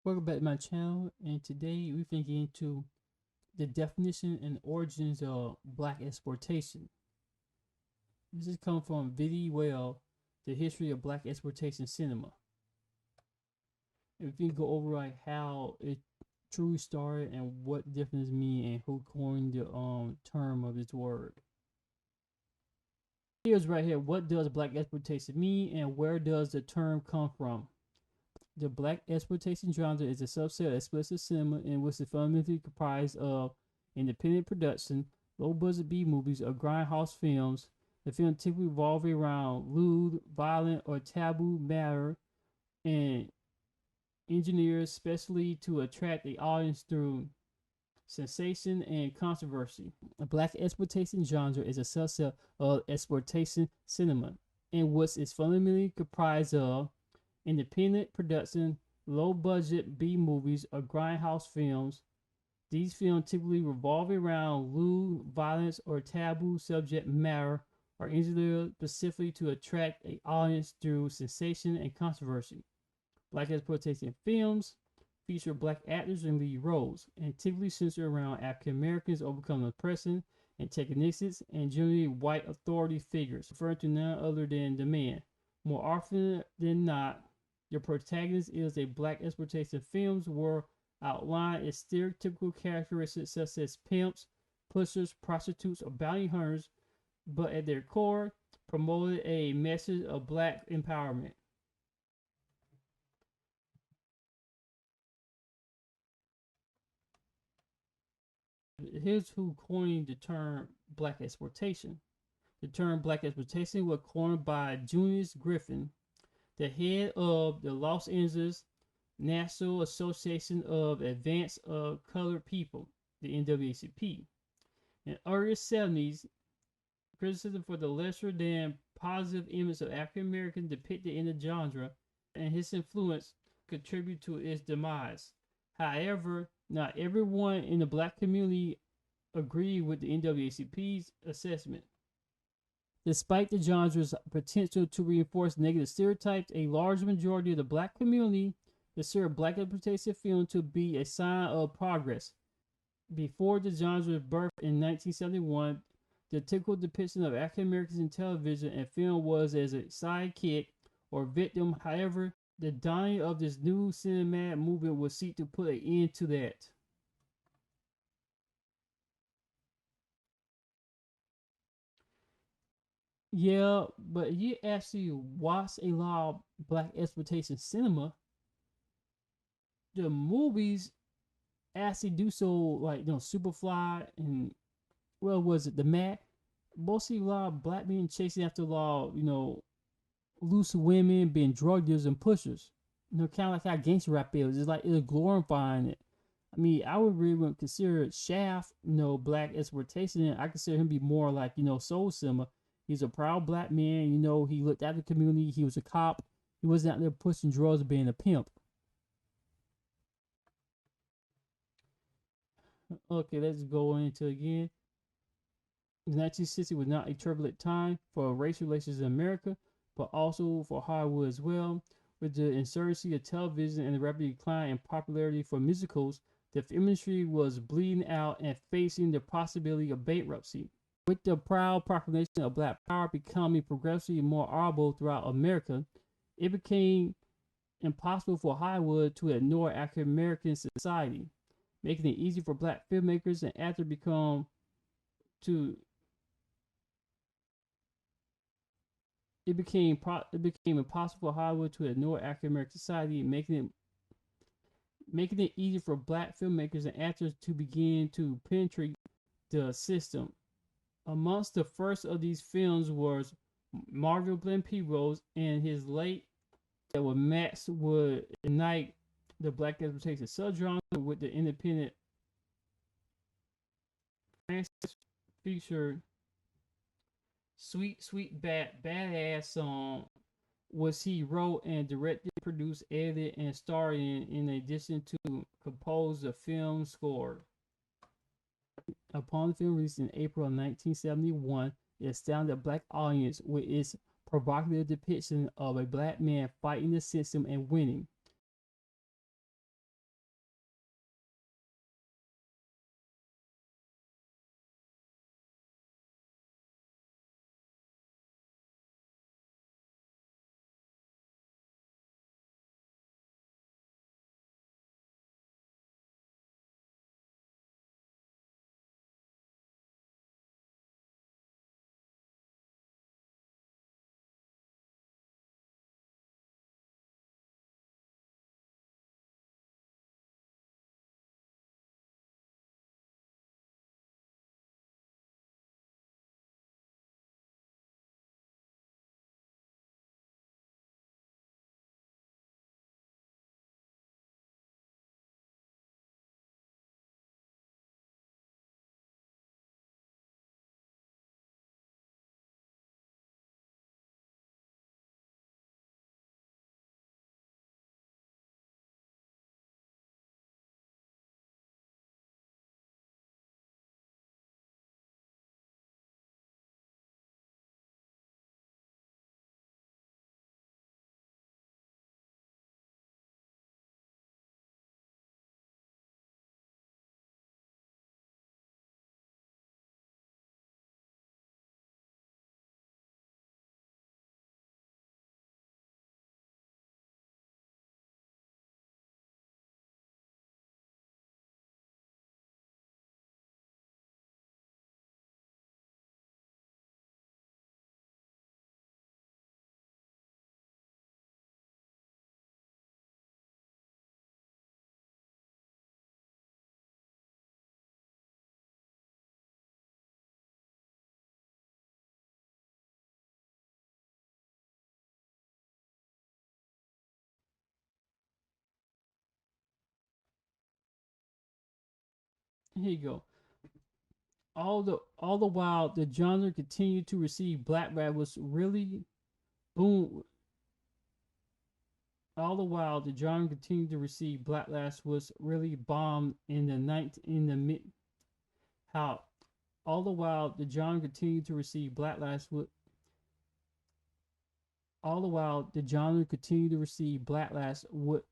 Welcome back to my channel, and today we're going to get into the definition and origins of black exploitation. This is coming from Vidy Well, The History of Black Exploitation Cinema. And we can go over like how it truly started and what difference mean and who coined the term of this word. Here's right here, what does black exploitation mean and where does the term come from? The black exploitation genre is a subset of explicit cinema in which it's fundamentally comprised of independent production, low-budget B-movies, or grindhouse films. The film typically revolving around lewd, violent, or taboo matter and engineered specially to attract the audience through sensation and controversy. The black exploitation genre is a subset of exploitation cinema in which it's fundamentally comprised of independent production, low budget B movies, or grindhouse films. These films typically revolve around lewd, violence, or taboo subject matter, or engineered specifically to attract an audience through sensation and controversy. Black exploitation films feature black actors in lead roles and typically center around African Americans overcoming oppression, antagonists, and generally white authority figures, referring to none other than the man. More often than not, the protagonist is a black exploitation films were outlined as stereotypical characteristics such as pimps, pushers, prostitutes, or bounty hunters, but at their core promoted a message of black empowerment. Here's who coined the term black exploitation. The term black exploitation was coined by Junius Griffin, the head of the Los Angeles National Association of Advance of Colored People, the NAACP. In the early 70s, criticism for the lesser than positive image of African Americans depicted in the genre and his influence contribute to its demise. However, not everyone in the black community agreed with the NAACP's assessment. Despite the genre's potential to reinforce negative stereotypes, a large majority of the black community considered black exploitation film to be a sign of progress. Before the genre's birth in 1971, the typical depiction of African Americans in television and film was as a sidekick or victim. However, the dawning of this new cinematic movement would seek to put an end to that. Yeah, but you actually watch a lot of black exploitation cinema, the movies actually do so, like, Superfly and, well, was it the Mac? Mostly a lot of black men chasing after a lot of, loose women, being drug dealers and pushers. Kind of like how gangster rap is. It's like it's glorifying it. I mean, I would really consider Shaft, black exploitation. I consider him to be more like, soul cinema. He's a proud black man. He looked after the community. He was a cop. He wasn't out there pushing drugs or being a pimp. Okay, let's go into it again. 1960 was not a turbulent time for race relations in America, but also for Hollywood as well. With the insurgency of television and the rapid decline in popularity for musicals, the film industry was bleeding out and facing the possibility of bankruptcy. With the proud proclamation of black power becoming progressively more audible throughout America, it became impossible for Hollywood to ignore African American society, making it easy for black filmmakers and actors to it became impossible for Hollywood to ignore African American society, making it easy for black filmmakers and actors to begin to penetrate the system. Amongst the first of these films was Marvel Glenn Rose and his late that was Max would ignite the black exploitation subgenre with the independent Francis featured Sweet Sweet Badass song was he wrote and directed, produced, edited, and starred in addition to compose the film score. Upon the film release in April of 1971, it astounded a black audience with its provocative depiction of a black man fighting the system and winning. Here you go. All the while, the genre continued to receive black rap was really boom. All the while, the genre continued to receive backlash was really bombed in the mid. How all the while the genre continued to receive backlash with all the while the genre continued to receive backlash with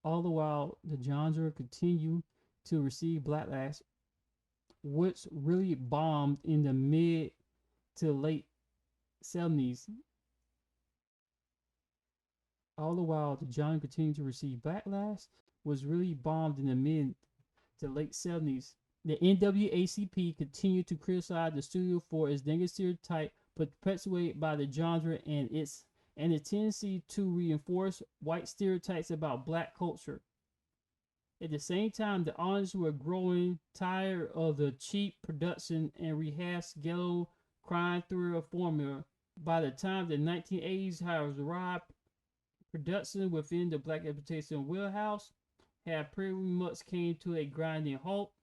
all the while the genre continued to receive backlash, which really bombed in the mid to late 70s. All the while the genre continued to receive backlash, was really bombed in the mid to late 70s. The NAACP continued to criticize the studio for its negative stereotype perpetuated by the genre and its tendency to reinforce white stereotypes about black culture. At the same time, the audience were growing tired of the cheap production and rehashed ghetto crime thriller formula. By the time the 1980s, however, arrived, production within the black exploitation wheelhouse had pretty much came to a grinding halt.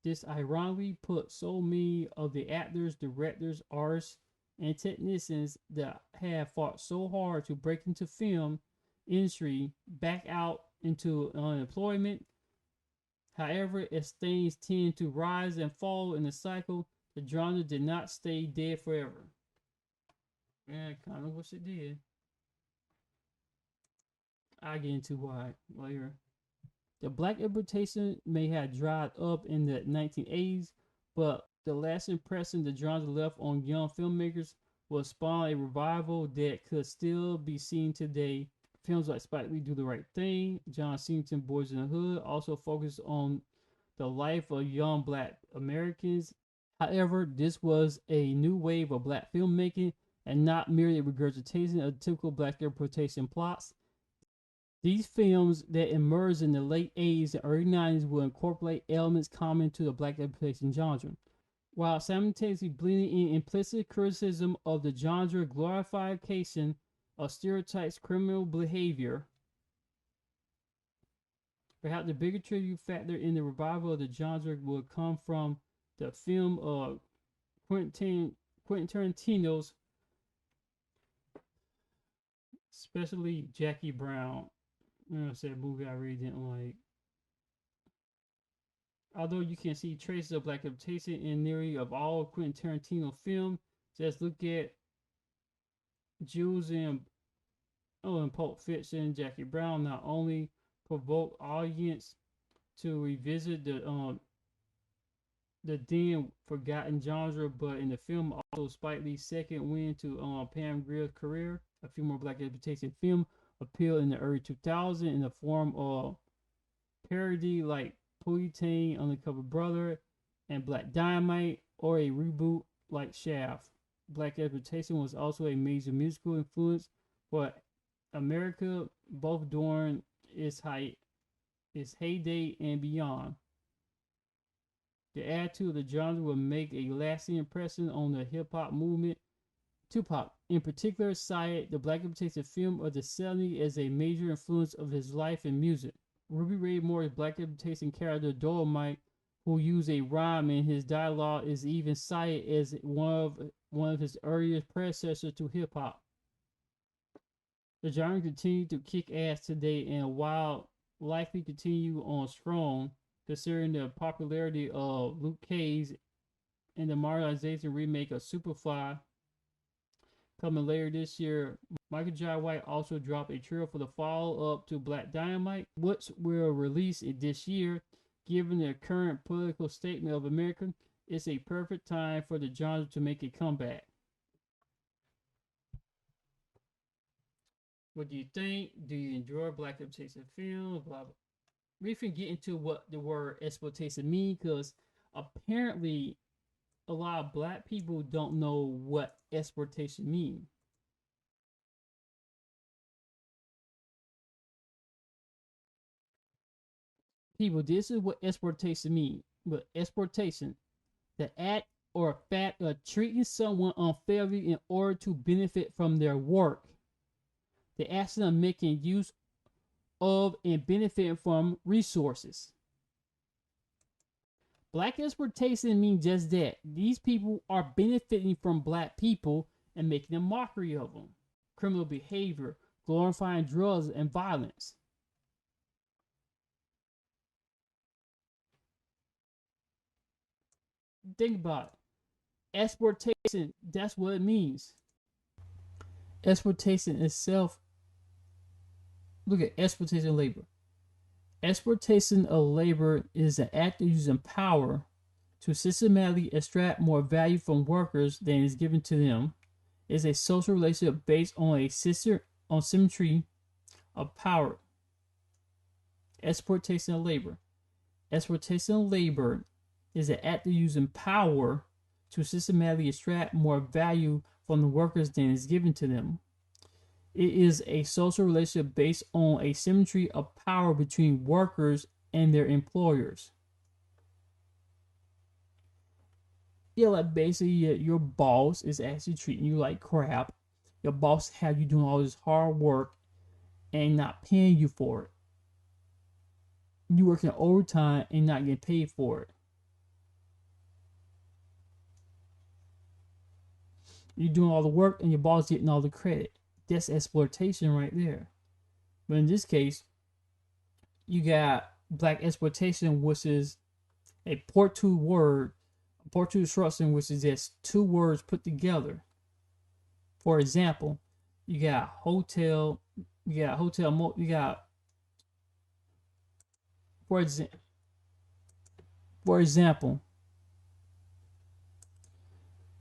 This ironically put so many of the actors, directors, artists, and technicians that had fought so hard to break into film industry back out into unemployment. However, as things tend to rise and fall in the cycle, the genre did not stay dead forever. Yeah, kind of wish it did. I'll get into why later. The black exploitation may have dried up in the 1980s, but the lasting impression the genre left on young filmmakers will spawn a revival that could still be seen today. Films like Spike Lee Do the Right Thing, John Singleton Boys in the Hood also focused on the life of young black Americans. However, this was a new wave of black filmmaking and not merely a regurgitation of typical black exploitation plots. These films that emerged in the late 80s and early 90s will incorporate elements common to the black exploitation genre, while simultaneously blending in implicit criticism of the genre glorification of stereotypes criminal behavior. Perhaps the bigger tribute factor in the revival of the genre will come from the film of Quentin Tarantino's, especially Jackie Brown. I said a movie I really didn't like. Although you can see traces of black exploitation in nearly of all Quentin Tarantino films, just look at Jules and Pulp Fiction. Jackie Brown not only provoked audience to revisit the then forgotten genre, but in the film also Spike Lee's second win to Pam Grier's career. A few more black exploitation film appealed in the early 2000s in the form of parody like Pootie Tang, Undercover Brother, and Black Dynamite, or a reboot like Shaft. Black exploitation was also a major musical influence for America, both during its heyday and beyond. The attitude of the genre will make a lasting impression on the hip hop movement. Tupac, in particular, cited the black exploitation film of the 70s as a major influence of his life and music. Ruby Ray Moore's black exploitation character Dolomite, who used a rhyme in his dialogue, is even cited as one of his earliest predecessors to hip hop. The genre continued to kick ass today and while likely continue on strong, considering the popularity of Luke Cage and the modernization remake of Superfly coming later this year. Michael Jai White also dropped a trailer for the follow-up to Black Dynamite, which will release this year. Given the current political statement of America, it's a perfect time for the genre to make a comeback. What do you think? Do you enjoy black exploitation films? Blah, blah. We can get into what the word exploitation means, because apparently a lot of black people don't know what exploitation means. People, this is what exploitation means. But exploitation, the act or fact of treating someone unfairly in order to benefit from their work. The action of making use of and benefiting from resources. Black exploitation means just that. These people are benefiting from black people and making a mockery of them. Criminal behavior, glorifying drugs and violence. Think about it. Exploitation, that's what it means. Exploitation itself, look at exploitation of labor. Exploitation of labor is an act of using power to systematically extract more value from workers than is given to them. It's a social relationship based on symmetry of power. Exploitation of labor. Exploitation of labor is an act of using power to systematically extract more value from the workers than is given to them. It is a social relationship based on a symmetry of power between workers and their employers. Yeah, like basically your boss is actually treating you like crap. Your boss have you doing all this hard work and not paying you for it. You working overtime and not getting paid for it. You're doing all the work and your boss getting all the credit. That's exploitation right there. But in this case, you got black exploitation, which is a Portuguese word, a Portuguese instruction, which is just two words put together. For example, you got hotel, for example,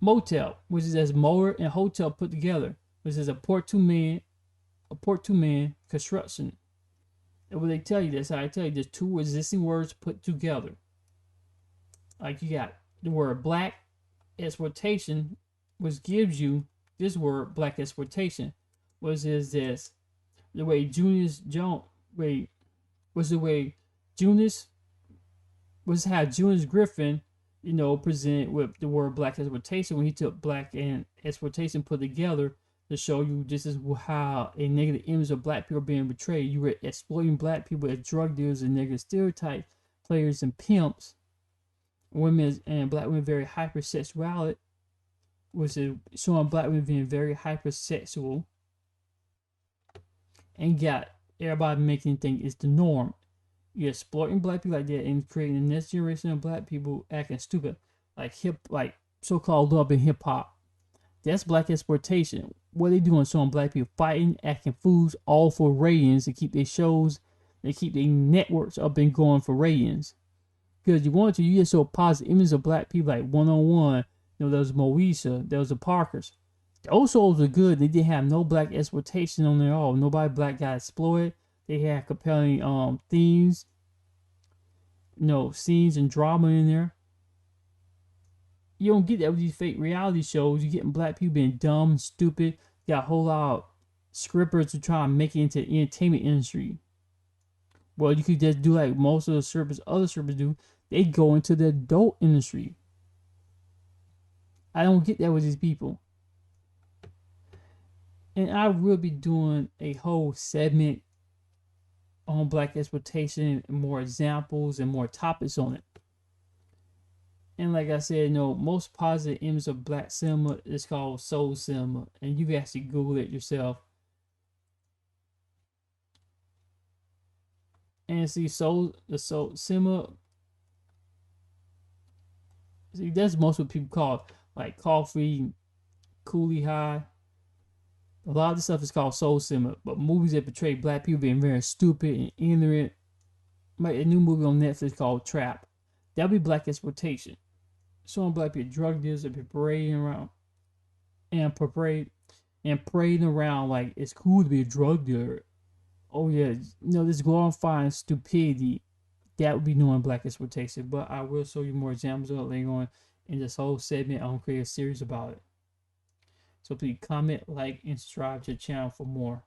motel, which is as motor and hotel put together, which is a Portuguese construction. And what they tell you, that's how I tell you, there's two existing words put together. Like you got the word black exploitation, which gives you this word black exploitation, which is this the way Junius Jones was the way Junius was how Junius Griffin, presented with the word black exploitation when he took black and exploitation put together to show you this is how a negative image of black people being betrayed. You were exploiting black people as drug dealers and negative stereotype players and pimps. Women and black women very hypersexuality, which is showing black women being very hypersexual, and got everybody making think it's the norm. You're exploiting black people like that and creating the next generation of black people acting stupid, like so-called love and hip hop. That's black exploitation. What they doing? Showing black people fighting, acting fools, all for ratings to keep their shows, they keep their networks up and going for ratings. Because you want to, you just show a positive image of black people like one-on-one. There was Moesha, there was the Parkers. Those shows were good. They didn't have no black exploitation on there at all. Nobody black got exploited. They had compelling themes, scenes and drama in there. You don't get that with these fake reality shows. You're getting black people being dumb, stupid. You got a whole lot of scripters to try and make it into the entertainment industry. Well, you could just do like most of the strippers, other strippers do. They go into the adult industry. I don't get that with these people. And I will be doing a whole segment on black exploitation and more examples and more topics on it. And like I said, most positive image of black cinema is called soul cinema. And you can actually Google it yourself. And see, soul cinema. See, that's most what people call like coffee, coolie high. A lot of the stuff is called soul cinema, but movies that portray black people being very stupid and ignorant. Like a new movie on Netflix called Trap. That'll be black exploitation. Showing black people drug dealers and parading around parading around like it's cool to be a drug dealer. Oh yeah, this glorifying stupidity. That would be knowing black exploitation. But I will show you more examples of it later on in this whole segment. I'm gonna create a series about it. So please comment, like, and subscribe to the channel for more.